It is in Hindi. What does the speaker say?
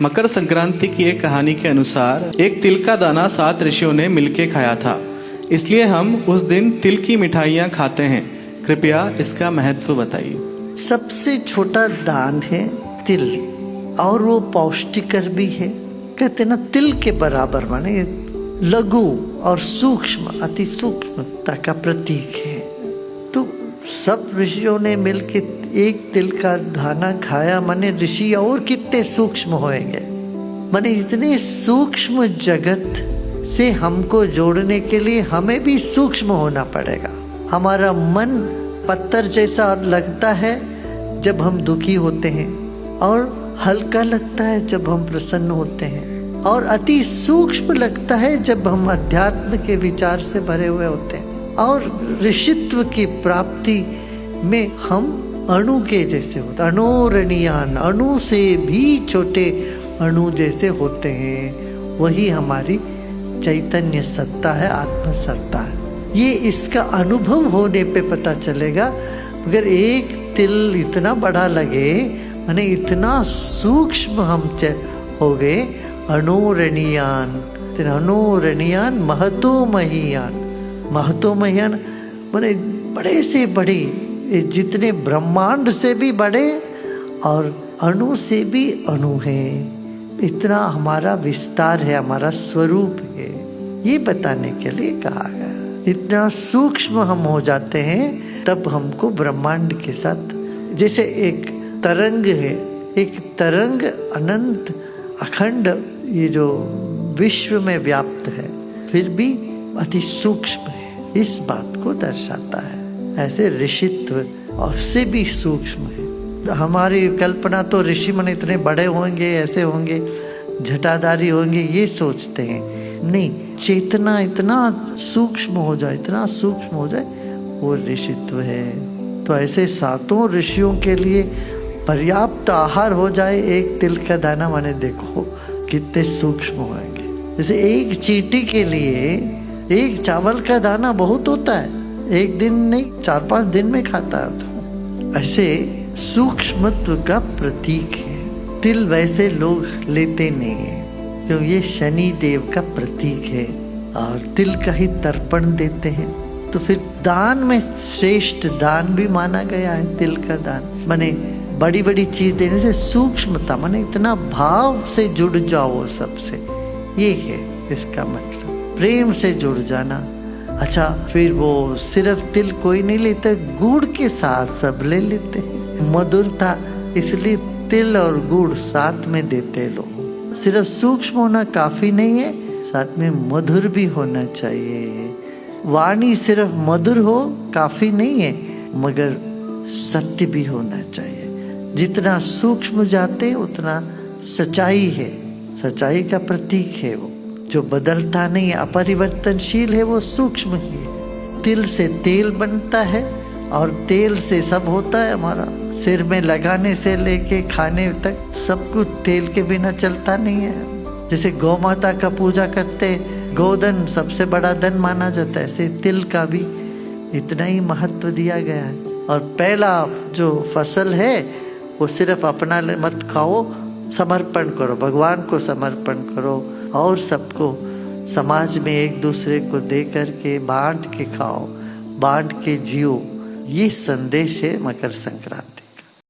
मकर संक्रांति की एक कहानी के अनुसार एक तिल का दाना 7 ऋषियों ने मिलके खाया था, इसलिए हम उस दिन तिल की मिठाइयाँ खाते हैं। कृपया इसका महत्व बताइए। सबसे छोटा दान है तिल, और वो पौष्टिकर भी है। कहते ना तिल के बराबर, माने लघु और सूक्ष्म, अति सूक्ष्मता का प्रतीक है। तो सब ऋषियों ने मिलके एक तिल का दाना खाया, माने ऋषि और कितने सूक्ष्म होंगे। माने इतने सूक्ष्म जगत से हमको जोड़ने के लिए हमें भी सूक्ष्म होना पड़ेगा। हमारा मन पत्थर जैसा लगता है जब हम दुखी होते हैं, और हल्का लगता है जब हम प्रसन्न होते हैं, और अति सूक्ष्म लगता है जब हम अध्यात्म के विचार से भरे हुए होते हैं। और ऋषित्व की प्राप्ति में हम अणु के जैसे होते, अणोरणीयान, अणु से भी छोटे अणु जैसे होते हैं। वही हमारी चैतन्य सत्ता है, आत्म सत्ता है। ये इसका अनुभव होने पे पता चलेगा। मगर एक तिल इतना बड़ा लगे, माने इतना सूक्ष्म हम हो गए। अणोरणीयान, अणोरणीयान महतो महीयान, महतो महीयान माने बड़े से बड़ी, जितने ब्रह्मांड से भी बड़े और अणु से भी अणु है। इतना हमारा विस्तार है, हमारा स्वरूप है, ये बताने के लिए कहा गया। इतना सूक्ष्म हम हो जाते हैं तब हमको ब्रह्मांड के साथ, जैसे एक तरंग है, एक तरंग अनंत अखंड ये जो विश्व में व्याप्त है, फिर भी अति सूक्ष्म है, इस बात को दर्शाता है। ऐसे ऋषित्व और से भी सूक्ष्म है। हमारी कल्पना तो ऋषि मन इतने बड़े होंगे, ऐसे होंगे, झटाधारी होंगे, ये सोचते हैं। नहीं, चेतना इतना सूक्ष्म हो जाए, इतना सूक्ष्म हो जाए, वो ऋषित्व है। तो ऐसे 7 ऋषियों के लिए पर्याप्त आहार हो जाए एक तिल का दाना, माने देखो कितने सूक्ष्म होंगे। जैसे एक चींटी के लिए एक चावल का दाना बहुत होता है, एक दिन नहीं 4-5 दिन में खाता है। तो ऐसे सूक्ष्मत्व का प्रतीक है तिल। वैसे लोग लेते नहीं है, क्योंकि ये शनि देव का प्रतीक है, और तिल का ही तर्पण देते हैं। तो फिर दान में श्रेष्ठ दान भी माना गया है तिल का दान। माने बड़ी बड़ी चीज देने से सूक्ष्मता, माने इतना भाव से जुड़ जाओ सबसे, ये है इसका मतलब, प्रेम से जुड़ जाना। अच्छा, फिर वो सिर्फ तिल कोई नहीं लेते, गुड़ के साथ सब ले लेते हैं। मधुरता, इसलिए तिल और गुड़ साथ में देते लोग। सिर्फ सूक्ष्म होना काफी नहीं है, साथ में मधुर भी होना चाहिए। वाणी सिर्फ मधुर हो काफी नहीं है, मगर सत्य भी होना चाहिए। जितना सूक्ष्म जाते उतना सच्चाई है, सच्चाई का प्रतीक है वो, जो बदलता नहीं है, अपरिवर्तनशील है, वो सूक्ष्म ही है। तिल से तेल बनता है, और तेल से सब होता है हमारा। सिर में लगाने से लेके खाने तक सब कुछ तेल के बिना चलता नहीं है। जैसे गौ माता का पूजा करते, गोधन सबसे बड़ा धन माना जाता है, ऐसे तिल का भी इतना ही महत्व दिया गया है। और पहला जो फसल है वो सिर्फ अपना मत खाओ, समर्पण करो, भगवान को समर्पण करो, और सबको समाज में एक दूसरे को दे करके बांट के खाओ, बांट के जियो। ये संदेश है मकर संक्रांति।